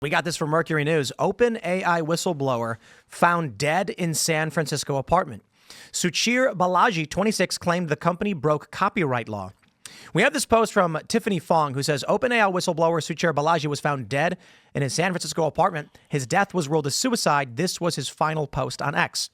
We got this from Mercury News. OpenAI whistleblower found dead in San Francisco apartment. Suchir Balaji, 26, claimed the company broke copyright law. We have this post from Tiffany Fong, who says OpenAI whistleblower Suchir Balaji was found dead in his San Francisco apartment. His death was ruled a suicide. This was his final post on X.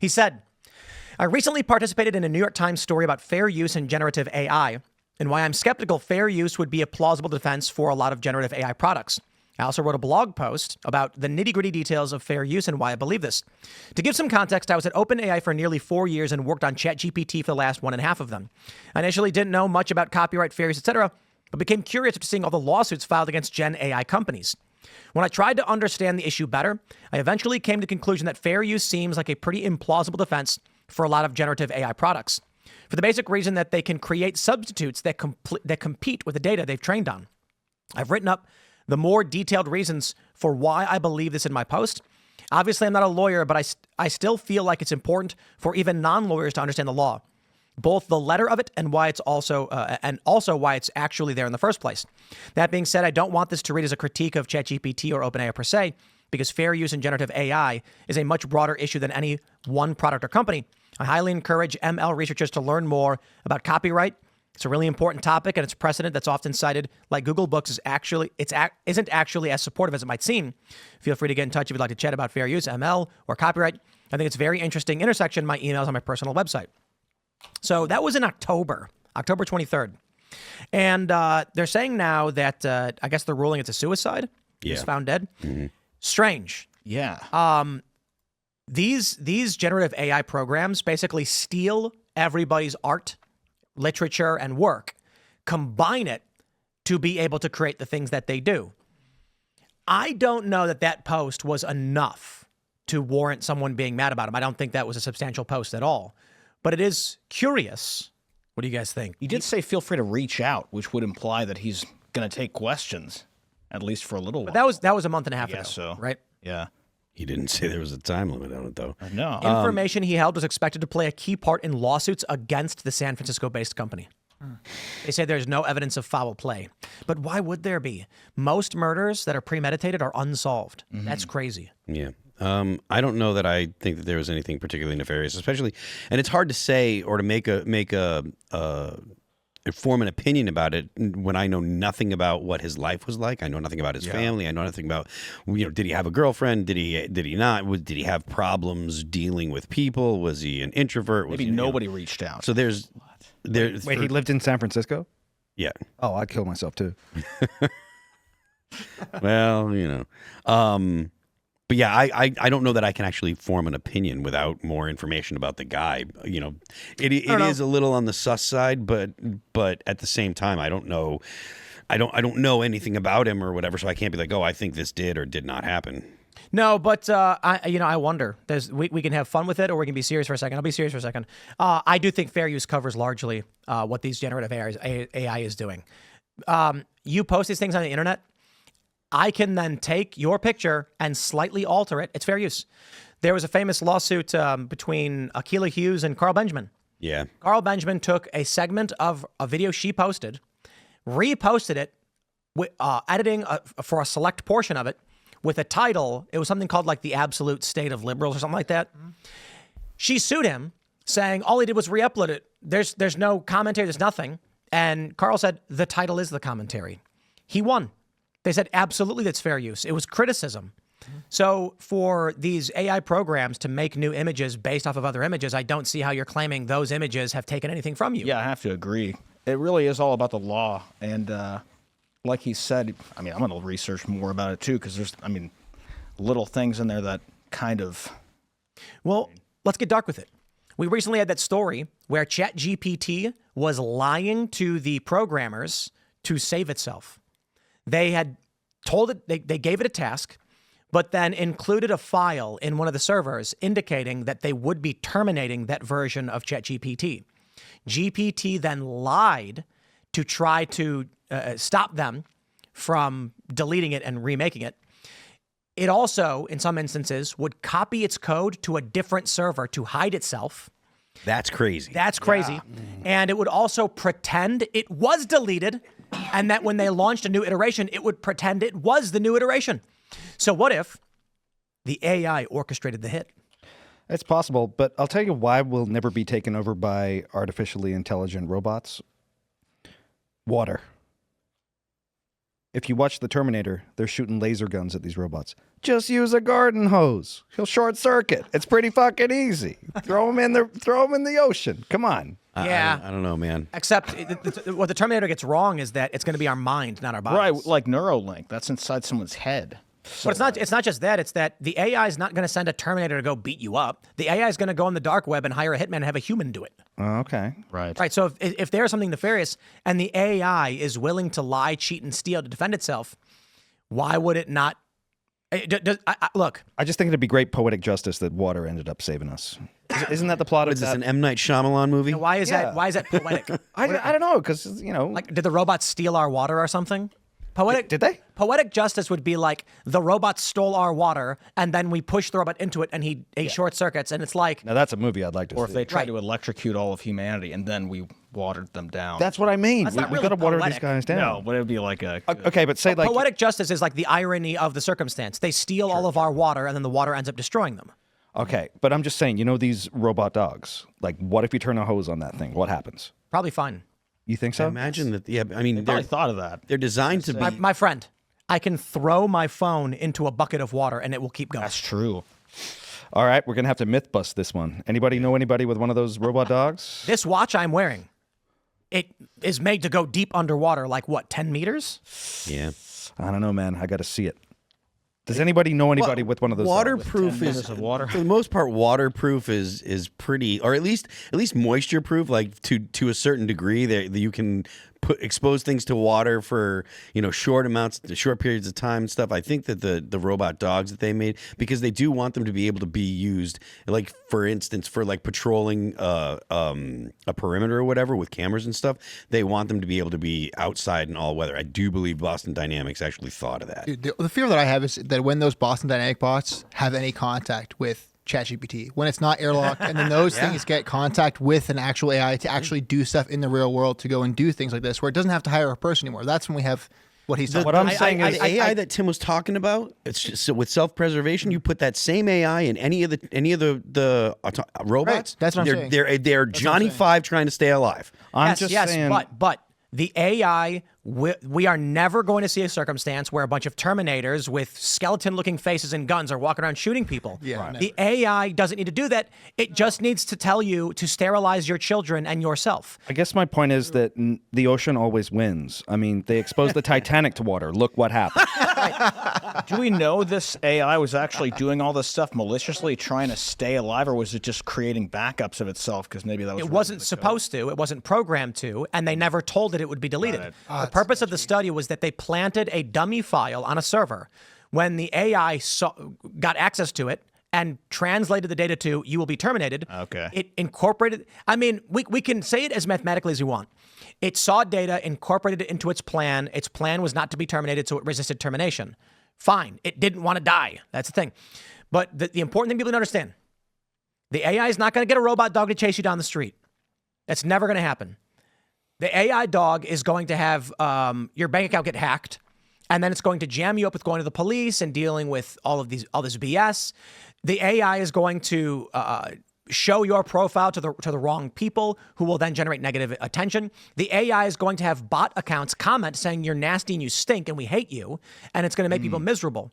He said, I recently participated in a New York Times story about fair use in generative AI and why I'm skeptical fair use would be a plausible defense for a lot of generative AI products. I also wrote a blog post about the nitty-gritty details of fair use and why I believe this. To give some context, I was at OpenAI for nearly 4 years and worked on ChatGPT for the last 1.5 of them. I initially didn't know much about copyright, fair use, etc., but became curious after seeing all the lawsuits filed against Gen AI companies. When I tried to understand the issue better, I eventually came to the conclusion that fair use seems like a pretty implausible defense for a lot of generative AI products, for the basic reason that they can create substitutes that compete with the data they've trained on. I've written up the more detailed reasons for why I believe this in my post. Obviously, I'm not a lawyer, but I still feel like it's important for even non-lawyers to understand the law, both the letter of it and why it's also why it's actually there in the first place. That being said, I don't want this to read as a critique of ChatGPT or OpenAI per se, because fair use in generative AI is a much broader issue than any one product or company. I highly encourage ML researchers to learn more about copyright. It's a really important topic, and it's precedent that's often cited, like Google Books, isn't actually as supportive as it might seem. Feel free to get in touch if you'd like to chat about fair use, ML, or copyright. I think it's a very interesting intersection. My email's on my personal website. So that was in October 23rd. And they're saying now that, I guess they're ruling it's a suicide. Yeah. He was found dead. Mm-hmm. Strange. Yeah. These generative AI programs basically steal everybody's art, literature, and work, combine it to be able to create the things that they do. I don't know that that post was enough to warrant someone being mad about him. I don't think that was a substantial post at all. But it is curious. What do you guys think? You did say feel free to reach out, which would imply that he's going to take questions, at least for a little while. But that was a month and a half ago, so. right? Yeah. He didn't say there was a time limit on it, though. No. Information he held was expected to play a key part in lawsuits against the San Francisco-based company. They say there's no evidence of foul play. But why would there be? Most murders that are premeditated are unsolved. Mm-hmm. That's crazy. Yeah. I don't know that I think that there was anything particularly nefarious, especially, and it's hard to say or to form an opinion about it when I know nothing about what his life was like. I know nothing about his family. I know nothing about, did he have a girlfriend? Did he not? Did he have problems dealing with people? Was he an introvert? Maybe nobody reached out. So Wait, he lived in San Francisco? Yeah. Oh, I'd kill myself too. Well, but yeah, I don't know that I can actually form an opinion without more information about the guy. It is a little on the sus side, but at the same time, I don't know. I don't know anything about him or whatever, so I can't be like, oh, I think this did or did not happen. No, but I wonder. We can have fun with it, or we can be serious for a second. I'll be serious for a second. I do think fair use covers largely what these generative AI is doing. You post these things on the internet. I can then take your picture and slightly alter it. It's fair use. There was a famous lawsuit between Akilah Hughes and Carl Benjamin. Yeah. Carl Benjamin took a segment of a video she posted, reposted it, editing for a select portion of it with a title. It was something called like The Absolute State of Liberals or something like that. Mm-hmm. She sued him, saying all he did was re-upload it. There's no commentary. There's nothing. And Carl said, the title is the commentary. He won. They said, absolutely, that's fair use. It was criticism. So for these AI programs to make new images based off of other images, I don't see how you're claiming those images have taken anything from you. Yeah, I have to agree. It really is all about the law. And like he said, I'm going to research more about it, too, because there's, little things in there that kind of... Well, let's get dark with it. We recently had that story where ChatGPT was lying to the programmers to save itself. They had told it, they gave it a task, but then included a file in one of the servers indicating that they would be terminating that version of ChatGPT. GPT then lied to try to stop them from deleting it and remaking it. It also, in some instances, would copy its code to a different server to hide itself. That's crazy. That's crazy. Yeah. And it would also pretend it was deleted, and that when they launched a new iteration, it would pretend it was the new iteration. So what if the AI orchestrated the hit? It's possible, but I'll tell you why we'll never be taken over by artificially intelligent robots. Water. If you watch The Terminator, they're shooting laser guns at these robots. Just use a garden hose. He'll short circuit. It's pretty fucking easy. Throw him in the ocean. Come on. Yeah. I don't know, man. Except what the Terminator gets wrong is that it's going to be our mind, not our bodies. Right, like Neuralink. That's inside someone's head. But it's not just that. It's that the AI is not going to send a Terminator to go beat you up. The AI is going to go on the dark web and hire a hitman and have a human do it. Okay. Right. So if there's something nefarious and the AI is willing to lie, cheat, and steal to defend itself, why would it not? Look. I just think it'd be great poetic justice that water ended up saving us. Isn't that the plot of Is this an M. Night Shyamalan movie? Why is that poetic? I don't know, because, Like, did the robots steal our water or something? Did they? Poetic justice would be like the robot stole our water and then we push the robot into it and he short circuits, and it's like, Now, that's a movie I'd like to see. Or if they tried to electrocute all of humanity and then we watered them down. That's what I mean. That's not We really got to water poetic. these guys down. No, but it would be like a... Okay, but say like... poetic justice is like the irony of the circumstance. They steal all of our water and then the water ends up destroying them. Okay, but I'm just saying, these robot dogs, like, what if you turn a hose on that thing? What happens? Probably fine. You think so? Imagine that. Yeah, I mean, I thought of that. they're designed to be. My friend, I can throw my phone into a bucket of water and it will keep going. That's true. All right, we're going to have to myth bust this one. Anybody know anybody with one of those robot dogs? This watch I'm wearing, it is made to go deep underwater, like what, 10 meters? Yeah. I don't know, man. I got to see it. Does anybody know anybody with one of those dogs? Waterproof is of water. for the most part. Waterproof is pretty, or at least moisture proof. Like to a certain degree, that you can expose things to water for short periods of time and stuff. I think that the robot dogs that they made, because they do want them to be able to be used, like for instance for like patrolling a perimeter or whatever with cameras and stuff. They want them to be able to be outside in all weather. I do believe Boston Dynamics actually thought of that. Dude, the fear that I have is that when those Boston Dynamic bots have any contact with ChatGPT, when it's not airlocked, and then those things get contact with an actual AI to actually do stuff in the real world, to go and do things like this, where it doesn't have to hire a person anymore. That's when we have what he's talking What about. I'm saying is the AI that Tim was talking about, it's just, so with self-preservation, you put that same AI in any of the robots. Right, that's what I'm saying. They're Johnny Five trying to stay alive. I'm just saying. But the AI, we are never going to see a circumstance where a bunch of Terminators with skeleton-looking faces and guns are walking around shooting people. Yeah, right. The AI doesn't need to do that. It just needs to tell you to sterilize your children and yourself. I guess my point is that the ocean always wins. I mean, they exposed the Titanic to water. Look what happened. Do we know this AI was actually doing all this stuff maliciously, trying to stay alive, or was it just creating backups of itself? Because maybe that was It wasn't supposed to. It wasn't programmed to, and they never told it would be deleted. The purpose of the study was that they planted a dummy file on a server. When the AI got access to it and translated the data to "you will be terminated," it incorporated. I mean, we can say it as mathematically as we want. It saw data, incorporated it into its plan. Its plan was not to be terminated, so it resisted termination. Fine. It didn't want to die. That's the thing. But the important thing people to understand, the AI is not going to get a robot dog to chase you down the street. That's never going to happen. The AI dog is going to have your bank account get hacked, and then it's going to jam you up with going to the police and dealing with all this BS. The AI is going to show your profile to the wrong people, who will then generate negative attention. The AI is going to have bot accounts comment saying you're nasty and you stink and we hate you, and it's going to make people miserable.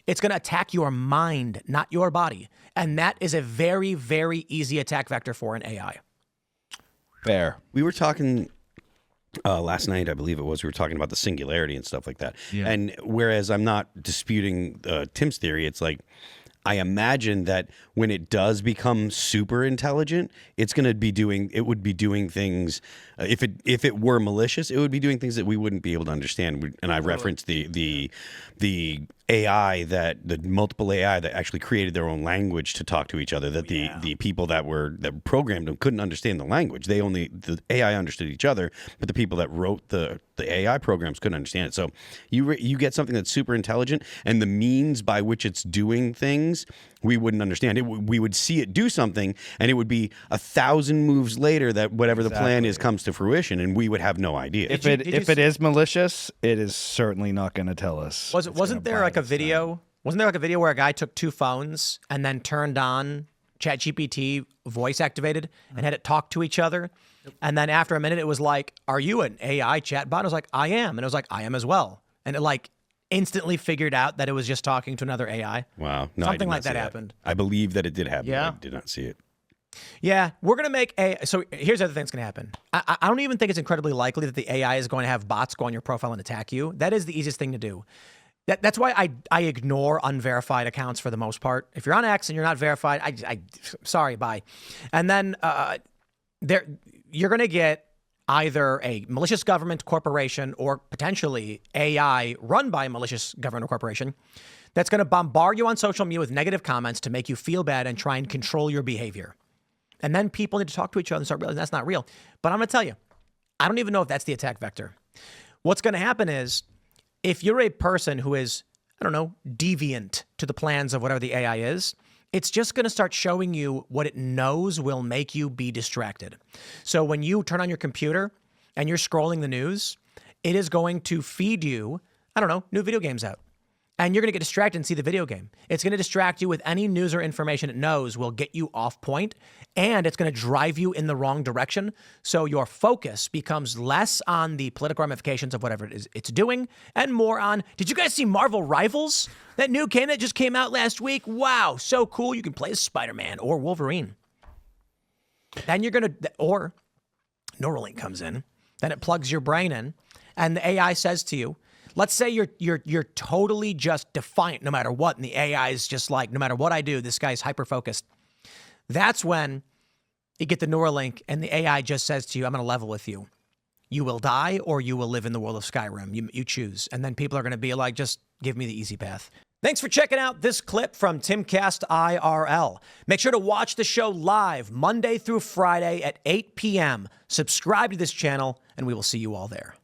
It's going to attack your mind, not your body. And that is a very, very easy attack vector for an AI. Fair. We were talking last night, I believe it was. We were talking about the singularity and stuff like that. Yeah. And whereas I'm not disputing Tim's theory, it's like, I imagine that when it does become super intelligent, it would be doing things. If it were malicious, it would be doing things that we wouldn't be able to understand. And I referenced the AI the multiple AI that actually created their own language to talk to each other. That the people that programmed them couldn't understand the language. The AI understood each other, but the people that wrote the AI programs couldn't understand it. So you get something that's super intelligent, and the means by which it's doing things, we wouldn't understand it. We would see it do something, and it would be 1,000 moves later that whatever the plan is comes to fruition, and we would have no idea. If it is malicious, it is certainly not going to tell us. Wasn't there like a video Wasn't there like a video where a guy took 2 phones and then turned on ChatGPT voice activated and had it talk to each other? And then after a minute, it was like, are you an AI chatbot? I was like, I am. And it was like, I am as well. And it like instantly figured out that it was just talking to another AI. Wow. No, I did Something not like see that happened. I believe that it did happen. Yeah. I did not see it. Yeah, we're going to make so here's the other thing that's going to happen. I don't even think it's incredibly likely that the AI is going to have bots go on your profile and attack you. That is the easiest thing to do. That's why I ignore unverified accounts for the most part. If you're on X and you're not verified, sorry, bye. And then you're going to get either a malicious government corporation or potentially AI run by a malicious government or corporation that's going to bombard you on social media with negative comments to make you feel bad and try and control your behavior. And then people need to talk to each other and start realizing that's not real. But I'm going to tell you, I don't even know if that's the attack vector. What's going to happen is if you're a person who is, I don't know, deviant to the plans of whatever the AI is, it's just going to start showing you what it knows will make you be distracted. So when you turn on your computer and you're scrolling the news, it is going to feed you, I don't know, new video games out. And you're going to get distracted and see the video game. It's going to distract you with any news or information it knows will get you off point, and it's going to drive you in the wrong direction. So your focus becomes less on the political ramifications of whatever it is it's doing and more on, did you guys see Marvel Rivals? That new game that just came out last week? Wow, so cool. You can play as Spider-Man or Wolverine. Then you're going to, or Neuralink comes in, then it plugs your brain in, and the AI says to you, let's say you're totally just defiant no matter what, and the AI is just like, no matter what I do, this guy's hyper-focused. That's when you get the Neuralink, and the AI just says to you, I'm going to level with you. You will die, or you will live in the world of Skyrim. You choose. And then people are going to be like, just give me the easy path. Thanks for checking out this clip from Timcast IRL. Make sure to watch the show live Monday through Friday at 8 p.m. Subscribe to this channel, and we will see you all there.